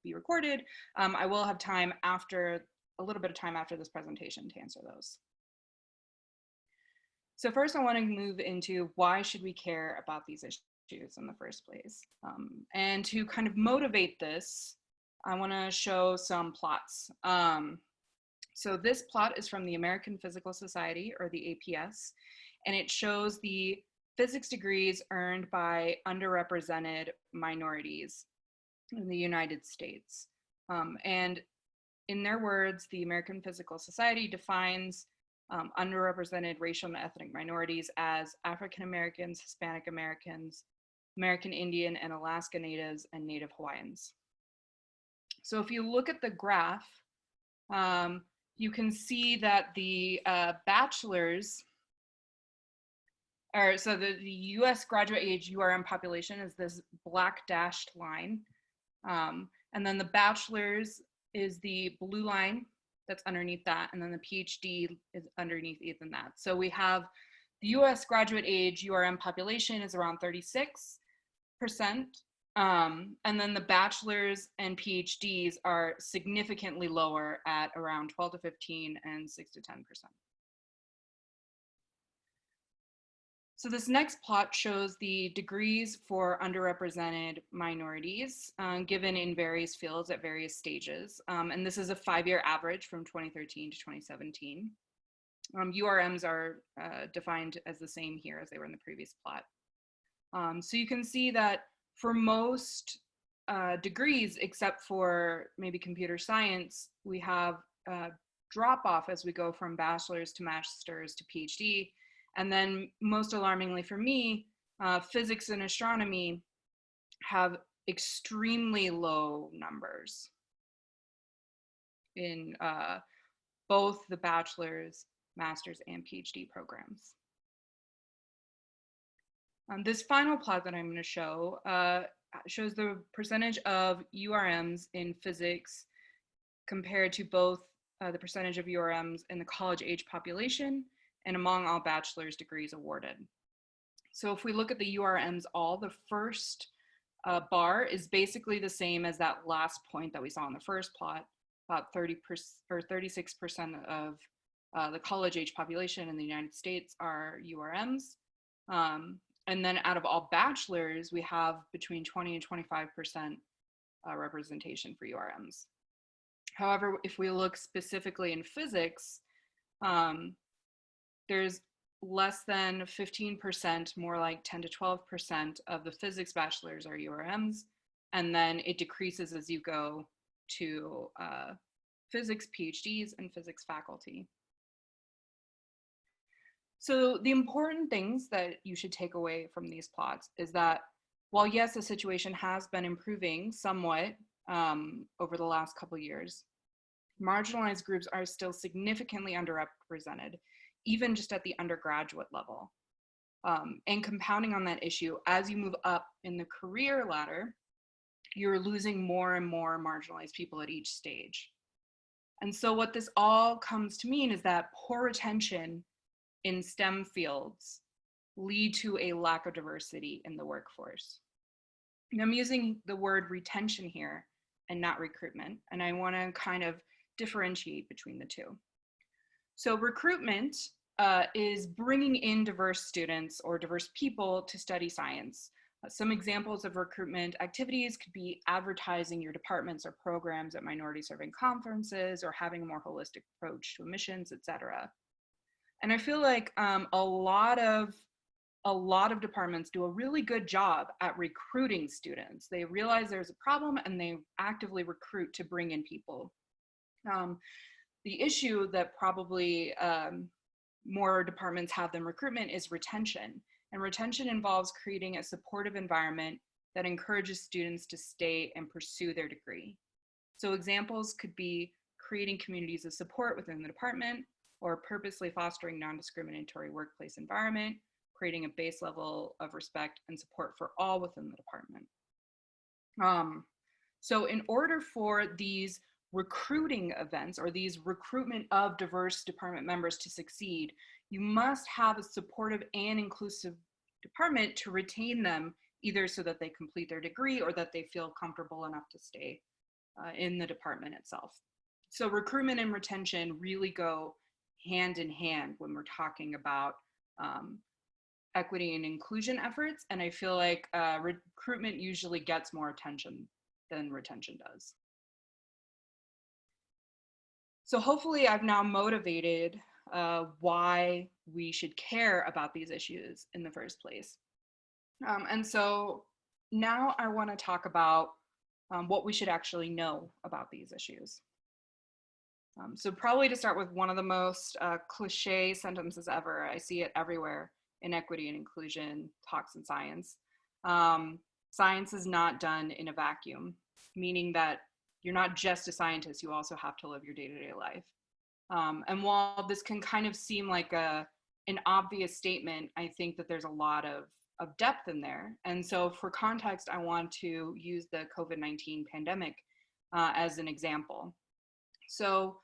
be recorded. I will have time after, a little bit of time after this presentation to answer those. So first I want to move into why should we care about these issues in the first place? And to kind of motivate this, I want to show some plots. So this plot is from the American Physical Society, or the APS, and it shows the physics degrees earned by underrepresented minorities in the United States. And in their words, the American Physical Society defines underrepresented racial and ethnic minorities as African Americans, Hispanic Americans, American Indian and Alaska Natives, and Native Hawaiians. So if you look at the graph, you can see that the bachelor's, or so the US graduate age URM population is this black dashed line. And then the bachelor's is the blue line that's underneath that, and then the PhD is underneath even that. So we have the US graduate age URM population is around 36%, and then the bachelor's and PhDs are significantly lower at around 12 to 15 and 6 to 10%. So this next plot shows the degrees for underrepresented minorities given in various fields at various stages. And this is a 5-year average from 2013 to 2017. URMs are defined as the same here as they were in the previous plot. So you can see that for most degrees, except for maybe computer science, we have drop off as we go from bachelor's to master's to PhD. And then most alarmingly for me, physics and astronomy have extremely low numbers in both the bachelor's, master's, and PhD programs. This final plot that I'm going to show shows the percentage of URMs in physics compared to both the percentage of URMs in the college age population and among all bachelor's degrees awarded. So if we look at the URMs all, the first bar is basically the same as that last point that we saw in the first plot. About 30% or 36% of the college age population in the United States are URMs. And then out of all bachelors, we have between 20 and 25% representation for URMs. However, if we look specifically in physics, there's less than 15%, more like 10 to 12% of the physics bachelors are URMs, and then it decreases as you go to physics PhDs and physics faculty. So the important things that you should take away from these plots is that while yes, the situation has been improving somewhat over the last couple of years, marginalized groups are still significantly underrepresented, even just at the undergraduate level. And compounding on that issue, as you move up in the career ladder, you're losing more and more marginalized people at each stage. And so what this all comes to mean is that poor retention in STEM fields lead to a lack of diversity in the workforce. And I'm using the word retention here and not recruitment, and I want to kind of differentiate between the two. So recruitment is bringing in diverse students or diverse people to study science. Some examples of recruitment activities could be advertising your departments or programs at minority serving conferences, or having a more holistic approach to admissions, etc. And I feel like a lot of departments do a really good job at recruiting students. They realize there's a problem and they actively recruit to bring in people. The issue that probably more departments have than recruitment is retention. And retention involves creating a supportive environment that encourages students to stay and pursue their degree. So examples could be creating communities of support within the department, or purposely fostering non-discriminatory workplace environment, creating a base level of respect and support for all within the department. So in order for these recruiting events or these recruitment of diverse department members to succeed, you must have a supportive and inclusive department to retain them either so that they complete their degree or that they feel comfortable enough to stay in the department itself. So recruitment and retention really go hand in hand when we're talking about equity and inclusion efforts. And I feel like recruitment usually gets more attention than retention does. So hopefully I've now motivated why we should care about these issues in the first place. And so now I want to talk about what we should actually know about these issues. So probably to start with one of the most cliche sentences ever, I see it everywhere in equity and inclusion talks in science. Science is not done in a vacuum, meaning that you're not just a scientist, you also have to live your day-to-day life. And while this can kind of seem like an obvious statement, I think that there's a lot of depth in there. And so for context, I want to use the COVID-19 pandemic as an example. So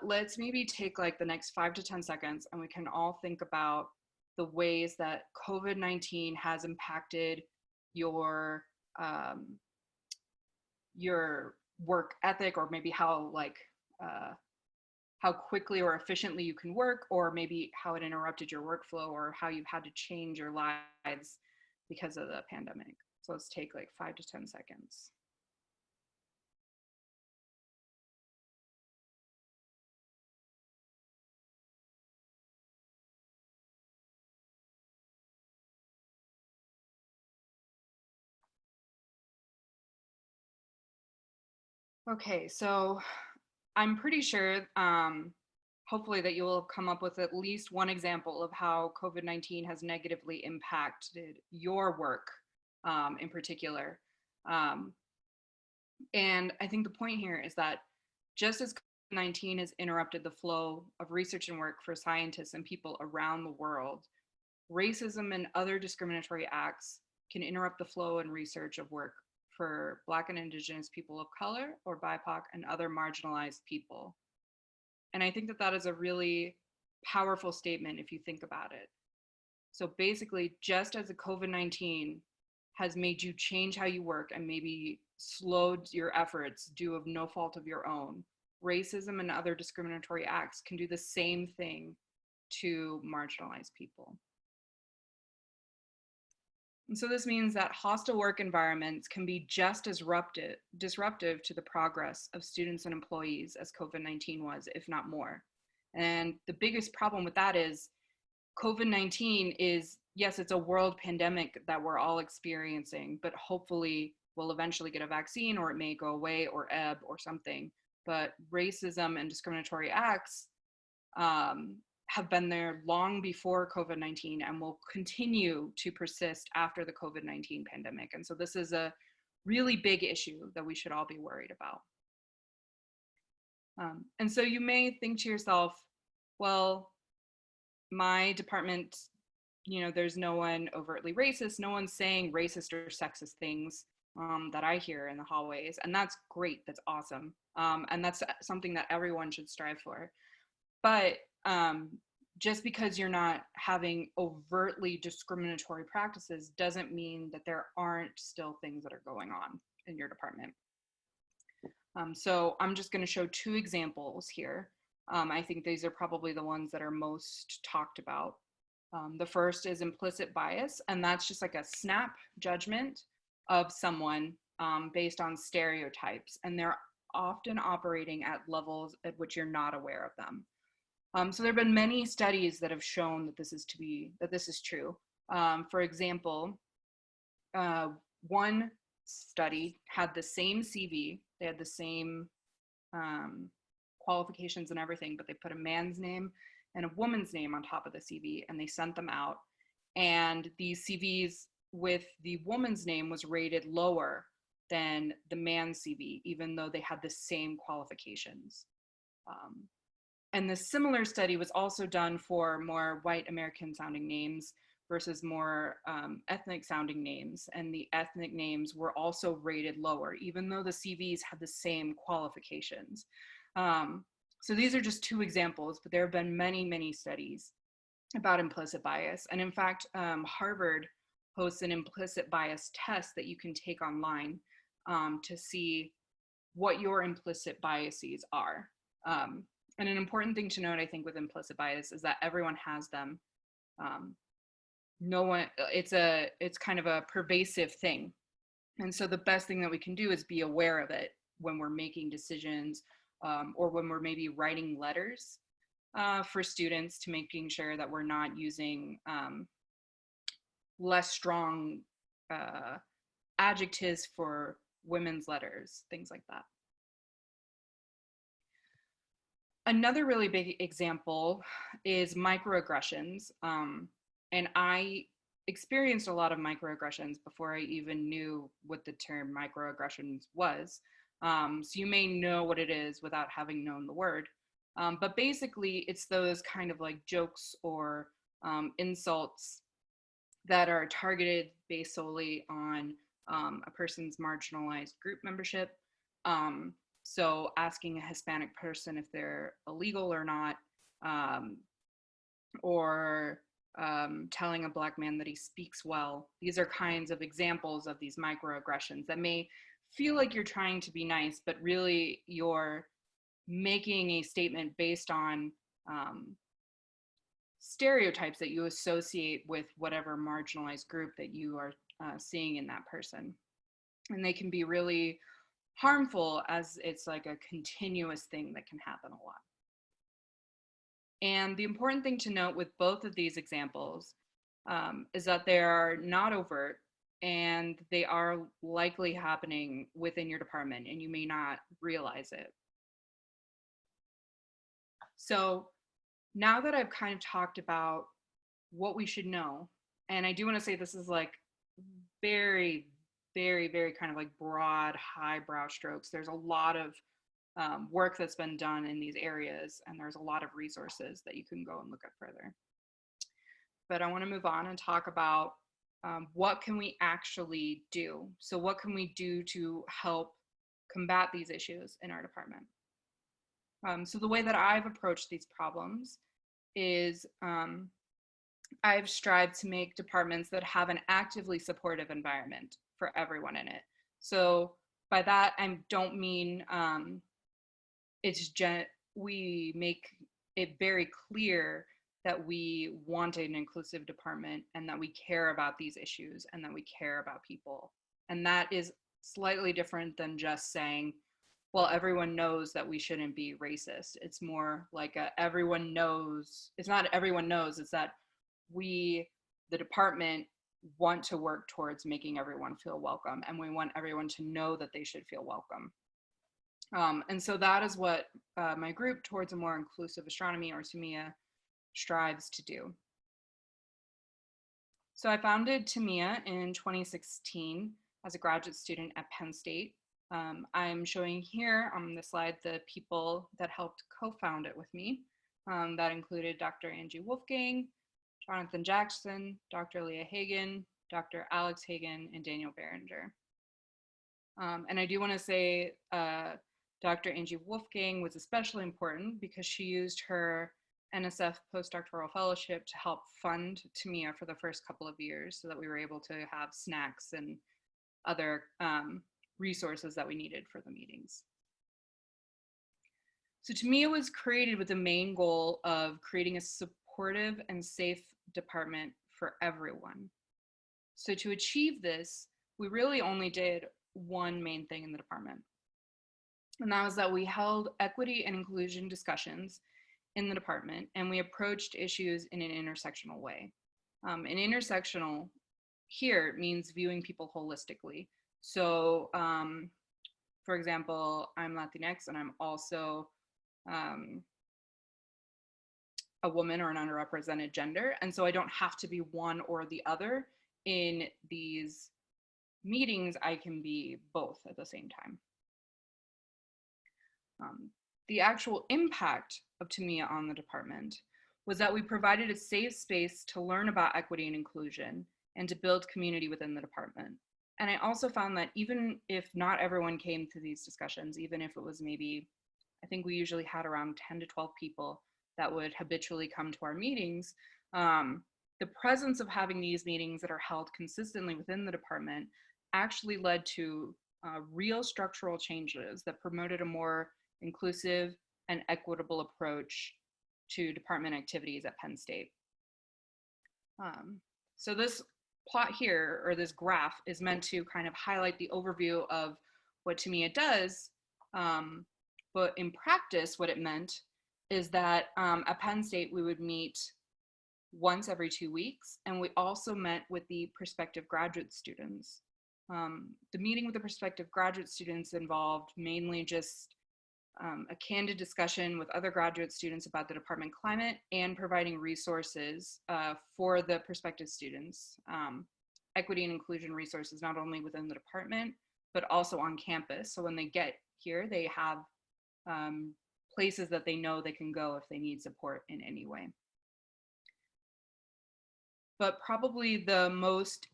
let's maybe take like the next 5 to 10 seconds and we can all think about the ways that COVID-19 has impacted your work ethic, or maybe how quickly or efficiently you can work, or maybe how it interrupted your workflow, or how you've had to change your lives because of the pandemic. So let's take like 5 to 10 seconds. Okay, so I'm pretty sure, hopefully, that you will come up with at least one example of how COVID-19 has negatively impacted your work in particular. And I think the point here is that just as COVID-19 has interrupted the flow of research and work for scientists and people around the world, racism and other discriminatory acts can interrupt the flow and research of work for Black and Indigenous people of color, or BIPOC, and other marginalized people. And I think that that is a really powerful statement if you think about it. So basically, just as the COVID-19 has made you change how you work and maybe slowed your efforts due of no fault of your own, racism and other discriminatory acts can do the same thing to marginalized people. And so this means that hostile work environments can be just as disruptive to the progress of students and employees as COVID-19 was, if not more. And the biggest problem with that is COVID-19 is, yes, it's a world pandemic that we're all experiencing, but hopefully we'll eventually get a vaccine, or it may go away or ebb or something. But racism and discriminatory acts have been there long before COVID-19 and will continue to persist after the COVID-19 pandemic. And so this is a really big issue that we should all be worried about. And so you may think to yourself, well, my department, you know, there's no one overtly racist, no one's saying racist or sexist things that I hear in the hallways. And that's great, that's awesome. And that's something that everyone should strive for. But just because you're not having overtly discriminatory practices doesn't mean that there aren't still things that are going on in your department. So I'm just going to show 2 examples here. I think these are probably the ones that are most talked about. The first is implicit bias, and that's just like a snap judgment of someone based on stereotypes, and they're often operating at levels at which you're not aware of them. So there have been many studies that have shown that this is true. For example, one study had the same CV, they had the same qualifications and everything, but they put a man's name and a woman's name on top of the CV, and they sent them out. And these CVs with the woman's name was rated lower than the man's CV, even though they had the same qualifications. And the similar study was also done for more white American sounding names versus more ethnic sounding names. And the ethnic names were also rated lower, even though the CVs had the same qualifications. So these are just 2 examples, but there have been many, many studies about implicit bias. And in fact, Harvard posts an implicit bias test that you can take online to see what your implicit biases are. And an important thing to note, I think, with implicit bias is that everyone has them. No one, it's kind of a pervasive thing. And so the best thing that we can do is be aware of it when we're making decisions or when we're maybe writing letters for students, to making sure that we're not using less strong adjectives for women's letters, things like that. Another really big example is microaggressions. And I experienced a lot of microaggressions before I even knew what the term microaggressions was. So you may know what it is without having known the word. But basically, it's those kind of like jokes or insults that are targeted based solely on a person's marginalized group membership. So asking a Hispanic person if they're illegal or not, or telling a Black man that he speaks well. These are kinds of examples of these microaggressions that may feel like you're trying to be nice, but really you're making a statement based on stereotypes that you associate with whatever marginalized group that you are seeing in that person. And they can be really harmful, as it's like a continuous thing that can happen a lot. And the important thing to note with both of these examples is that they are not overt, and they are likely happening within your department, and you may not realize it. So now that I've kind of talked about what we should know, and I do want to say this is like very, very, very kind of like broad, highbrow strokes. There's a lot of work that's been done in these areas, and there's a lot of resources that you can go and look at further. But I want to move on and talk about what can we actually do? So what can we do to help combat these issues in our department? So the way that I've approached these problems is I've strived to make departments that have an actively supportive environment for everyone in it. So by that, I don't mean we make it very clear that we want an inclusive department and that we care about these issues and that we care about people. And that is slightly different than just saying, well, everyone knows that we shouldn't be racist. It's more like everyone knows. It's not everyone knows, it's that we, the department, want to work towards making everyone feel welcome, and we want everyone to know that they should feel welcome. And so that is what my group Towards a More Inclusive Astronomy, or TaMIA, strives to do. So I founded TaMIA in 2016 as a graduate student at Penn State. I'm showing here on the slide the people that helped co-found it with me. That included Dr. Angie Wolfgang, Jonathan Jackson, Dr. Leah Hagen, Dr. Alex Hagen, and Daniel Berenger. And I do want to say Dr. Angie Wolfgang was especially important because she used her NSF postdoctoral fellowship to help fund TaMIA for the first couple of years, so that we were able to have snacks and other resources that we needed for the meetings. So TaMIA was created with the main goal of creating a supportive and safe department for everyone. So to achieve this, we really only did one main thing in the department. And that was that we held equity and inclusion discussions in the department, and we approached issues in an intersectional way. An intersectional here means viewing people holistically. So for example, I'm Latinx, and I'm also a woman or an underrepresented gender. And so I don't have to be one or the other in these meetings. I can be both at the same time. The actual impact of TaMIA on the department was that we provided a safe space to learn about equity and inclusion and to build community within the department. And I also found that even if not everyone came to these discussions, even if it was maybe, I think we usually had around 10 to 12 people that would habitually come to our meetings, the presence of having these meetings that are held consistently within the department actually led to real structural changes that promoted a more inclusive and equitable approach to department activities at Penn State. So this plot here, or this graph, is meant to kind of highlight the overview of what TaMIA does, but in practice, what it meant is that at Penn State, we would meet once every 2 weeks, and we also met with the prospective graduate students. The meeting with the prospective graduate students involved mainly just a candid discussion with other graduate students about the department climate and providing resources for the prospective students, equity and inclusion resources, not only within the department, but also on campus. So when they get here, they have places that they know they can go if they need support in any way. But probably the most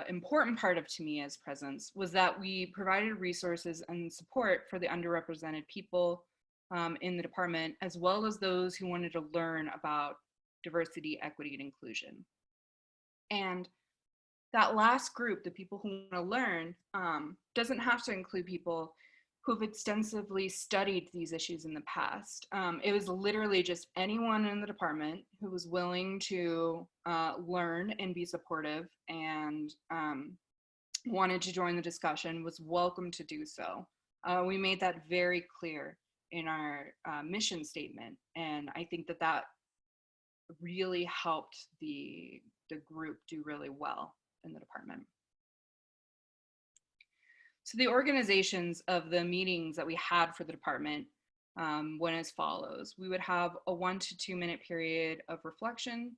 important part of TaMIA's presence was that we provided resources and support for the underrepresented people in the department, as well as those who wanted to learn about diversity, equity, and inclusion. And that last group, the people who want to learn, doesn't have to include people who've extensively studied these issues in the past. It was literally just anyone in the department who was willing to learn and be supportive and wanted to join the discussion was welcome to do so. We made that very clear in our mission statement, and I think that that really helped the group do really well in the department. So the organizations of the meetings that we had for the department went as follows. We would have a 1 to 2 minute period of reflection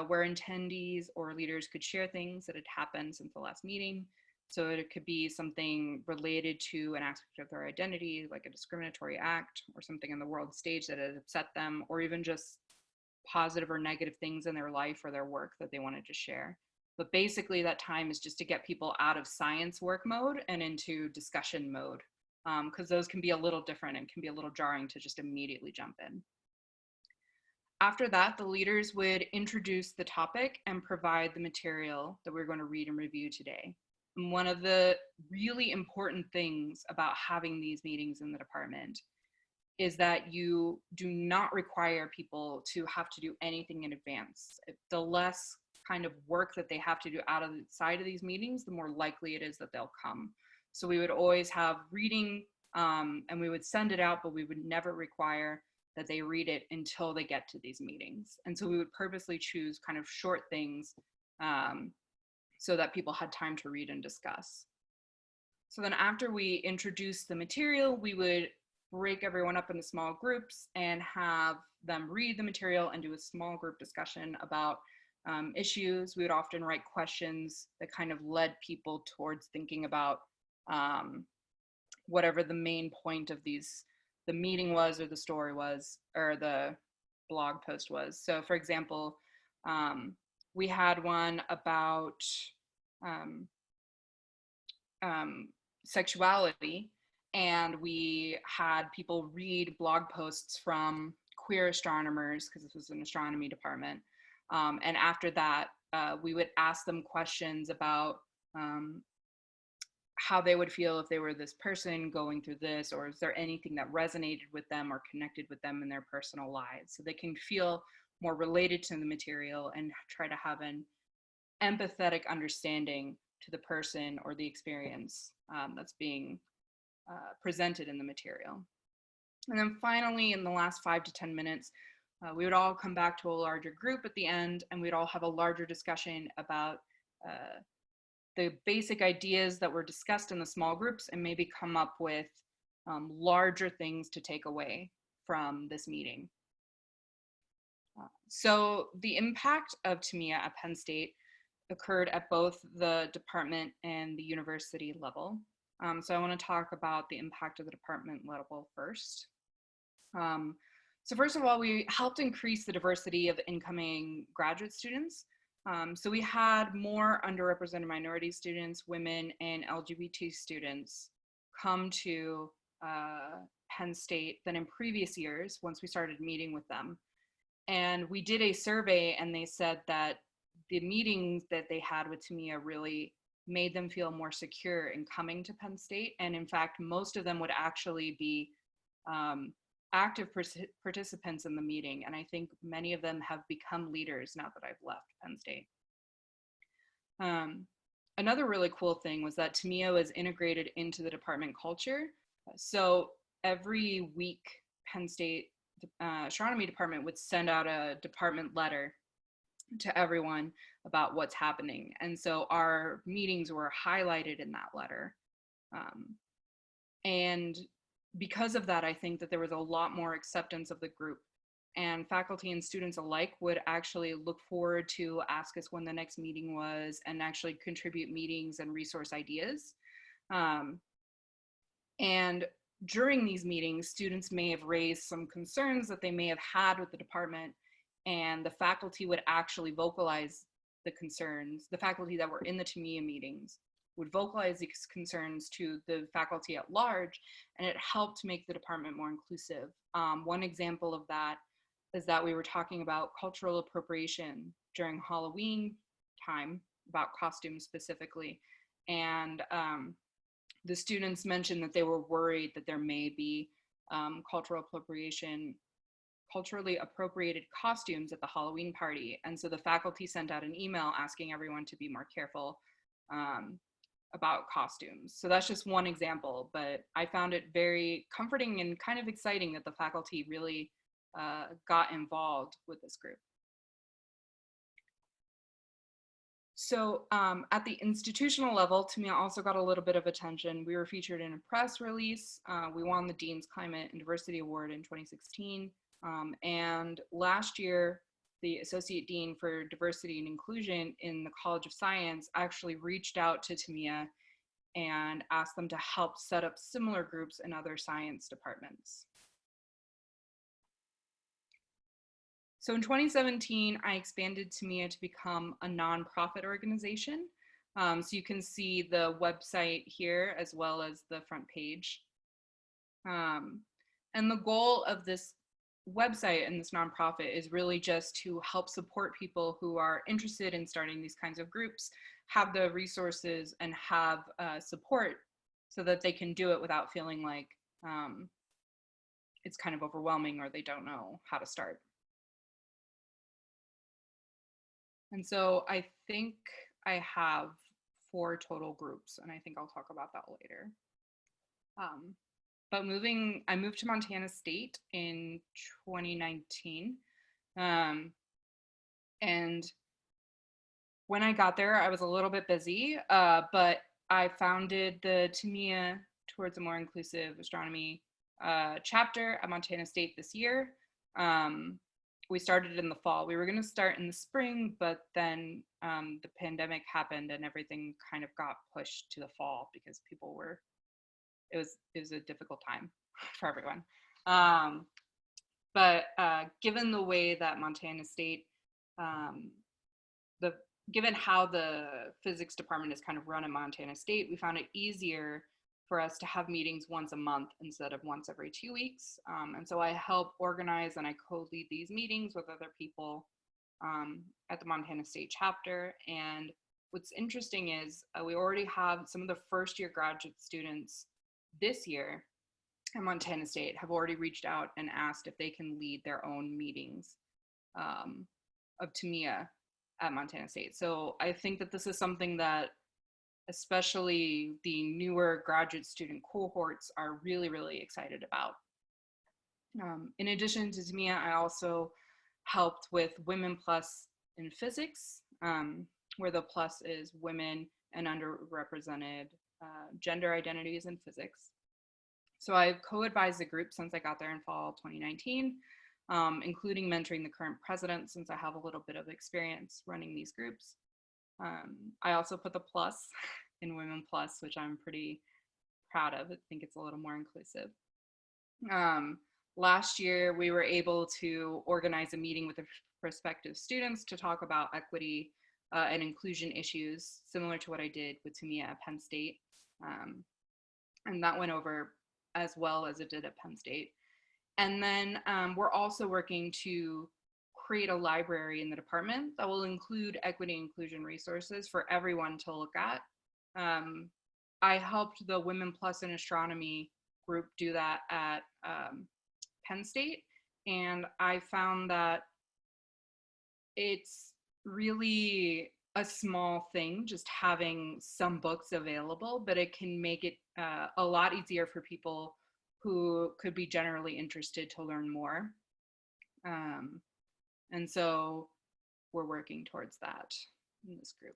where attendees or leaders could share things that had happened since the last meeting. So it could be something related to an aspect of their identity, like a discriminatory act or something in the world stage that had upset them, or even just positive or negative things in their life or their work that they wanted to share. But basically that time is just to get people out of science work mode and into discussion mode, because those can be a little different and can be a little jarring to just immediately jump in. After that, the leaders would introduce the topic and provide the material that we're going to read and review today. And one of the really important things about having these meetings in the department is that you do not require people to have to do anything in advance. The less kind of work that they have to do outside of these meetings, the more likely it is that they'll come. So we would always have reading and we would send it out, but we would never require that they read it until they get to these meetings. And so we would purposely choose kind of short things so that people had time to read and discuss. So then after we introduced the material, we would break everyone up into small groups and have them read the material and do a small group discussion about issues. We would often write questions that kind of led people towards thinking about whatever the main point of the meeting was, or the story was, or the blog post was. So for example, we had one about sexuality, and we had people read blog posts from queer astronomers, because this was an astronomy department. And after that, we would ask them questions about how they would feel if they were this person going through this, or is there anything that resonated with them or connected with them in their personal lives, so they can feel more related to the material and try to have an empathetic understanding to the person or the experience that's being presented in the material. And then finally, in the last 5 to 10 minutes, we would all come back to a larger group at the end, and we'd all have a larger discussion about the basic ideas that were discussed in the small groups, and maybe come up with larger things to take away from this meeting. So the impact of TaMIA at Penn State occurred at both the department and the university level. So I want to talk about the impact of the department level first. So first of all, we helped increase the diversity of incoming graduate students. So we had more underrepresented minority students, women, and LGBT students come to Penn State than in previous years once we started meeting with them. And we did a survey, and they said that the meetings that they had with TaMIA really made them feel more secure in coming to Penn State. And in fact, most of them would actually be active participants in the meeting. And I think many of them have become leaders now that I've left Penn State. Another really cool thing was that TaMIA was integrated into the department culture. So every week, Penn State astronomy department would send out a department letter to everyone about what's happening. And so our meetings were highlighted in that letter. And because of that, I think that there was a lot more acceptance of the group, and faculty and students alike would actually look forward to ask us when the next meeting was and actually contribute meetings and resource ideas. And during these meetings, students may have raised some concerns that they may have had with the department, and the faculty would actually vocalize the concerns. The faculty that were in the TaMIA meetings would vocalize these concerns to the faculty at large, and it helped make the department more inclusive. One example of that is that we were talking about cultural appropriation during Halloween time, about costumes specifically, and the students mentioned that they were worried that there may be culturally appropriated costumes at the Halloween party. And so the faculty sent out an email asking everyone to be more careful about costumes. So that's just one example, but I found it very comforting and kind of exciting that the faculty really got involved with this group. So at the institutional level, TaMIA also got a little bit of attention. We were featured in a press release. We won the Dean's Climate and Diversity Award in 2016. And last year, the Associate Dean for Diversity and Inclusion in the College of Science actually reached out to TaMIA and asked them to help set up similar groups in other science departments. So in 2017, I expanded TaMIA to become a nonprofit organization. So you can see the website here as well as the front page. And the goal of this website and this nonprofit is really just to help support people who are interested in starting these kinds of groups, have the resources and have support so that they can do it without feeling like it's kind of overwhelming or they don't know how to start. And so I think I have 4 total groups, and I think I'll talk about that later. But I moved to Montana State in 2019. And when I got there, I was a little bit busy, but I founded the TaMIA Towards a More Inclusive Astronomy chapter at Montana State this year. We started in the fall. We were going to start in the spring, but then the pandemic happened and everything kind of got pushed to the fall because people were, it was a difficult time for everyone. But given the way that Montana State, given how the physics department is kind of run in Montana State, we found it easier for us to have meetings once a month instead of once every 2 weeks. And so I help organize and I co-lead these meetings with other people at the Montana State chapter. And what's interesting is we already have some of the first year graduate students this year at Montana State have already reached out and asked if they can lead their own meetings of TaMIA at Montana State. So I think that this is something that especially the newer graduate student cohorts are really, really excited about. In addition to TaMIA, I also helped with Women Plus in Physics, where the plus is women and underrepresented gender identities in physics. So I've co-advised the group since I got there in fall 2019, including mentoring the current president since I have a little bit of experience running these groups. I also put the plus in Women Plus, which I'm pretty proud of. I think it's a little more inclusive. Last year, we were able to organize a meeting with the prospective students to talk about equity and inclusion issues, similar to what I did with TaMIA at Penn State. And that went over as well as it did at Penn State. And then we're also working to create a library in the department that will include equity and inclusion resources for everyone to look at. I helped the Women Plus in Astronomy group do that at Penn State, and I found that it's really a small thing, just having some books available, but it can make it a lot easier for people who could be generally interested to learn more. And so we're working towards that in this group.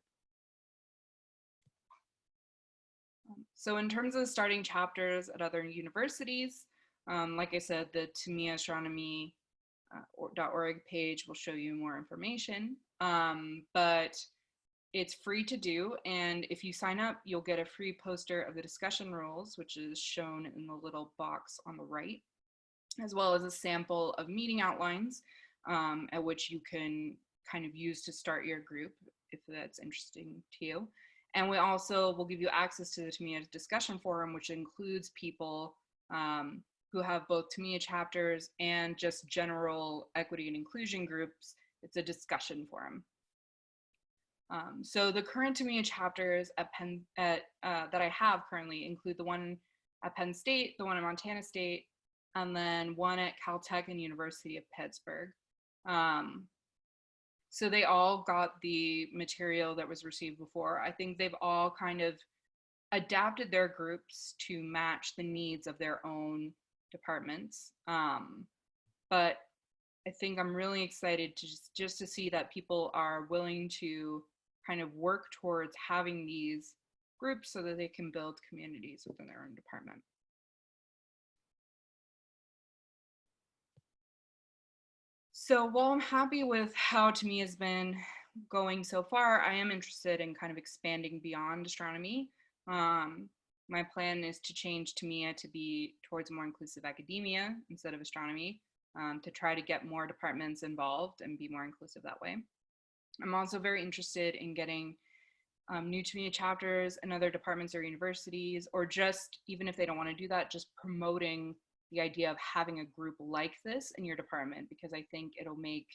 So in terms of starting chapters at other universities, like I said, the TaMIA Astronomy .org page will show you more information, but it's free to do, and if you sign up, you'll get a free poster of the discussion rules, which is shown in the little box on the right, as well as a sample of meeting outlines, at which you can kind of use to start your group if that's interesting to you. And we also will give you access to the TaMIA discussion forum, which includes people who have both TaMIA chapters and just general equity and inclusion groups. It's a discussion forum. So the current TaMIA chapters at Penn, that I have currently include the one at Penn State, the one at Montana State, and then one at Caltech and University of Pittsburgh. So they all got the material that was received before. I think they've all kind of adapted their groups to match the needs of their own departments. But I think I'm really excited to just to see that people are willing to kind of work towards having these groups so that they can build communities within their own department. So while I'm happy with how TaMIA has been going so far, I am interested in kind of expanding beyond astronomy. My plan is to change TaMIA to be towards more inclusive academia instead of astronomy, to try to get more departments involved and be more inclusive that way. I'm also very interested in getting new TaMIA chapters in other departments or universities, or just, even if they don't want to do that, just promoting the idea of having a group like this in your department, because I think it'll make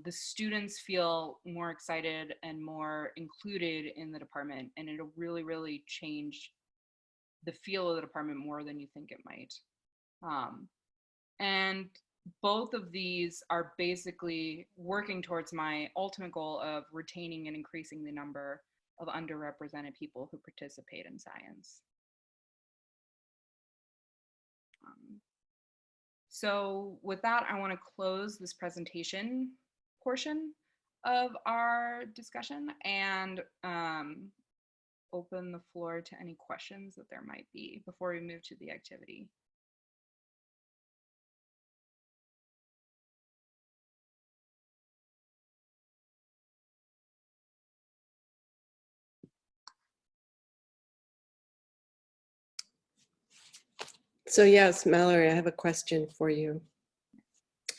the students feel more excited and more included in the department, and it'll really, really change the feel of the department more than you think it might. And both of these are basically working towards my ultimate goal of retaining and increasing the number of underrepresented people who participate in science. So with that, I want to close this presentation portion of our discussion and open the floor to any questions that there might be before we move to the activity. So yes, Mallory, I have a question for you.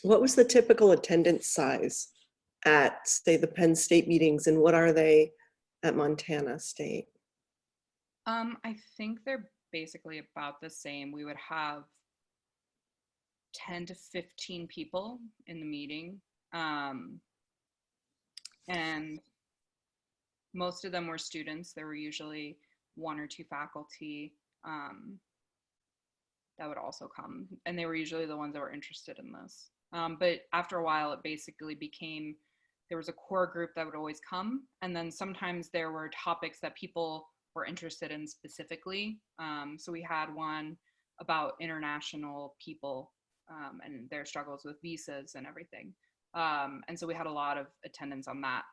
What was the typical attendance size at, say, the Penn State meetings, and what are they at Montana State? I think they're basically about the same. We would have 10 to 15 people in the meeting. And most of them were students. There were usually one or two faculty that would also come, and they were usually the ones that were interested in this. But after a while, it basically became, there was a core group that would always come, and then sometimes there were topics that people were interested in specifically. So we had one about international people and their struggles with visas and everything. And so we had a lot of attendance on that.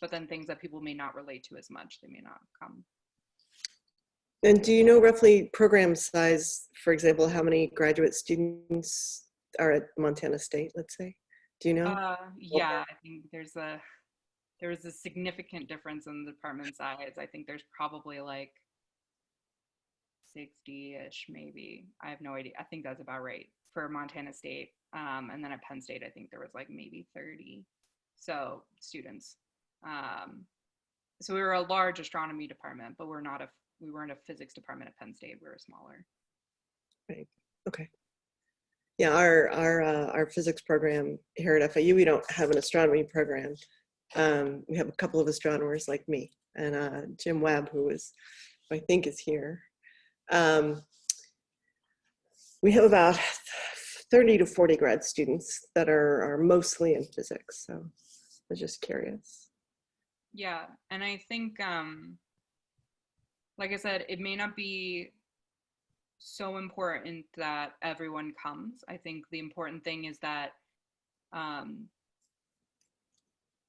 But then things that people may not relate to as much, they may not come. And do you know roughly program size, for example, how many graduate students are at Montana State, let's say? Do you know? Yeah, I think there's a significant difference in the department size. I think there's probably like 60-ish, maybe. I have no idea. I think that's about right for Montana State. And then at Penn State, I think there was like maybe 30 so students. So we were a large astronomy department, but we weren't a physics department at Penn State. We were smaller. Right. Okay. Yeah, our physics program here at FIU, we don't have an astronomy program. We have a couple of astronomers like me and Jim Webb, who I think is here. We have about 30 to 40 grad students that are mostly in physics. So I was just curious. Yeah, and I think, like I said, it may not be so important that everyone comes. I think the important thing is that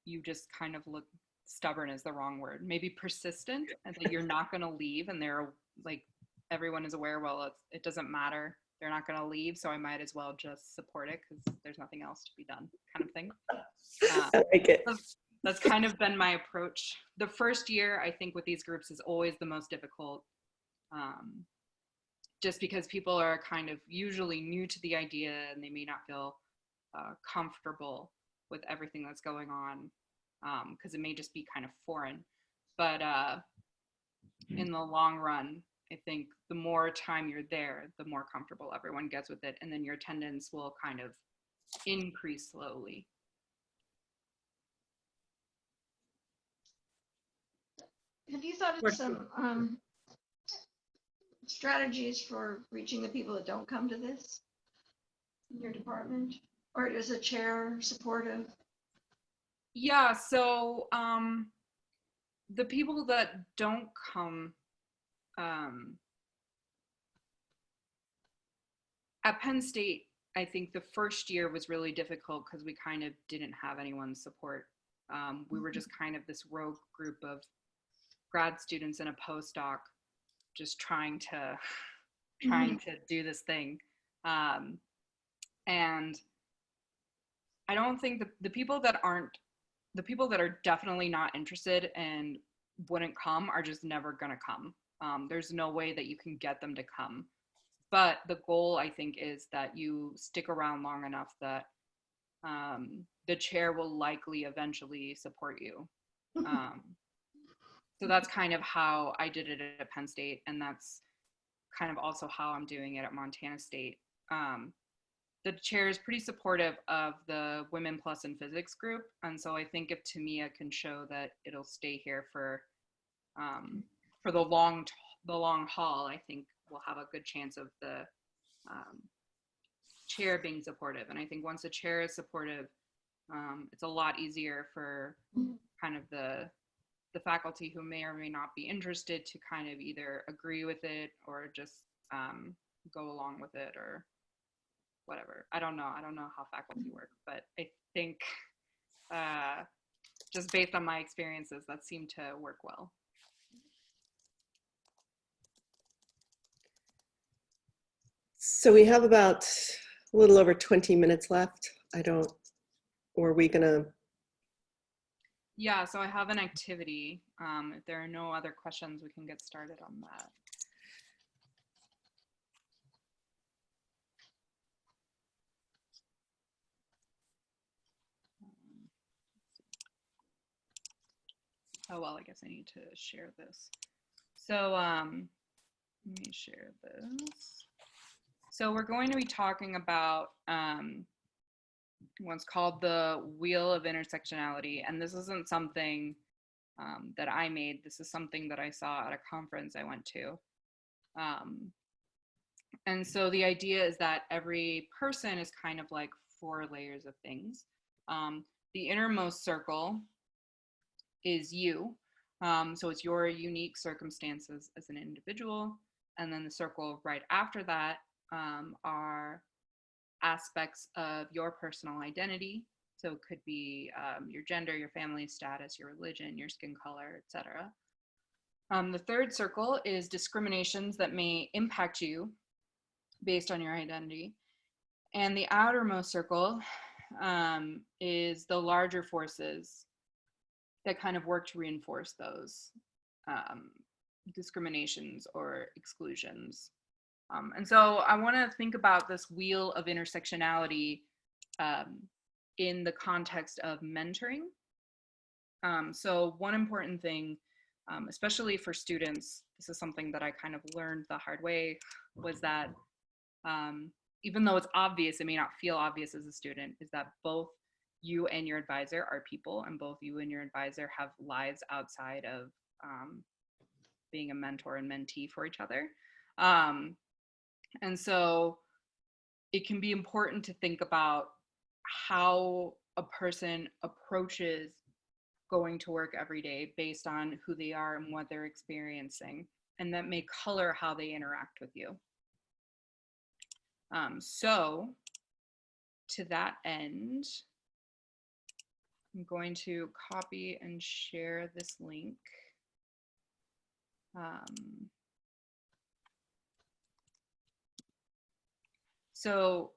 you just kind of look, stubborn is the wrong word, maybe persistent, and that you're not going to leave, and they're like, everyone is aware, well, it doesn't matter, they're not going to leave, so I might as well just support it because there's nothing else to be done, kind of thing. I like it. That's kind of been my approach. The first year, I think, with these groups is always the most difficult, just because people are kind of usually new to the idea and they may not feel comfortable with everything that's going on, because it may just be kind of foreign. But in the long run, I think the more time you're there, the more comfortable everyone gets with it, and then your attendance will kind of increase slowly. Have you thought of some strategies for reaching the people that don't come to this in your department? Or is a chair supportive? Yeah, so the people that don't come, at Penn State, I think the first year was really difficult because we kind of didn't have anyone's support. We were just kind of this rogue group of grad students and a postdoc just trying to do this thing. And I don't think the people that are definitely not interested and wouldn't come are just never gonna come. There's no way that you can get them to come. But the goal, I think, is that you stick around long enough that the chair will likely eventually support you. So that's kind of how I did it at Penn State, and that's kind of also how I'm doing it at Montana State. The chair is pretty supportive of the Women Plus in Physics group, and so I think if TaMIA can show that it'll stay here for the long haul, I think we'll have a good chance of the chair being supportive. And I think once the chair is supportive, it's a lot easier for kind of the faculty who may or may not be interested to kind of either agree with it or just go along with it or whatever. I don't know how faculty work, but I think just based on my experiences, that seemed to work well. So we have about a little over 20 minutes left. Or are we gonna? Yeah, so I have an activity. If there are no other questions, we can get started on that. Oh, well, I guess I need to share this. So let me share this. So we're going to be talking about what's called the Wheel of Intersectionality. And this isn't something that I made. This is something that I saw at a conference I went to. And so the idea is that every person is kind of like 4 layers of things. The innermost circle is you. So it's your unique circumstances as an individual. And then the circle right after that are aspects of your personal identity. So it could be your gender, your family status, your religion, your skin color, etc. The third circle is discriminations that may impact you based on your identity. And the outermost circle is the larger forces that kind of work to reinforce those discriminations or exclusions. And so I want to think about this wheel of intersectionality in the context of mentoring. So one important thing, especially for students, this is something that I kind of learned the hard way, was that even though it's obvious, it may not feel obvious as a student, is that both you and your advisor are people, and both you and your advisor have lives outside of being a mentor and mentee for each other. And so it can be important to think about how a person approaches going to work every day based on who they are and what they're experiencing, and that may color how they interact with you. So to that end, I'm going to copy and share this link. So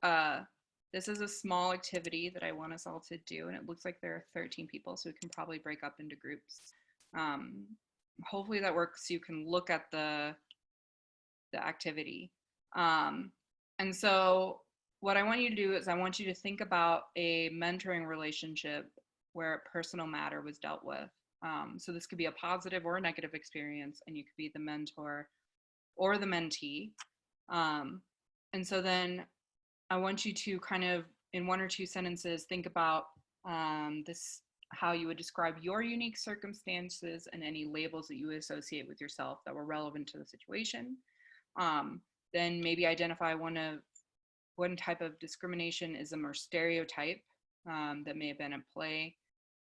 this is a small activity that I want us all to do, and it looks like there are 13 people, so we can probably break up into groups. Hopefully that works so you can look at the activity. And so what I want you to do is I want you to think about a mentoring relationship where a personal matter was dealt with. So this could be a positive or a negative experience, and you could be the mentor or the mentee. And so then I want you to kind of, in 1 or 2 sentences, think about this, how you would describe your unique circumstances and any labels that you would associate with yourself that were relevant to the situation. Then maybe identify one type of discriminationism or stereotype that may have been at play,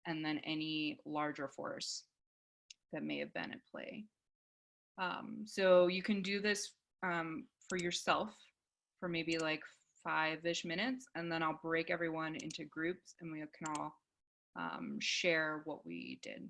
and then any larger force that may have been at play. So you can do this for yourself for maybe like 5-ish minutes, and then I'll break everyone into groups and we can all share what we did.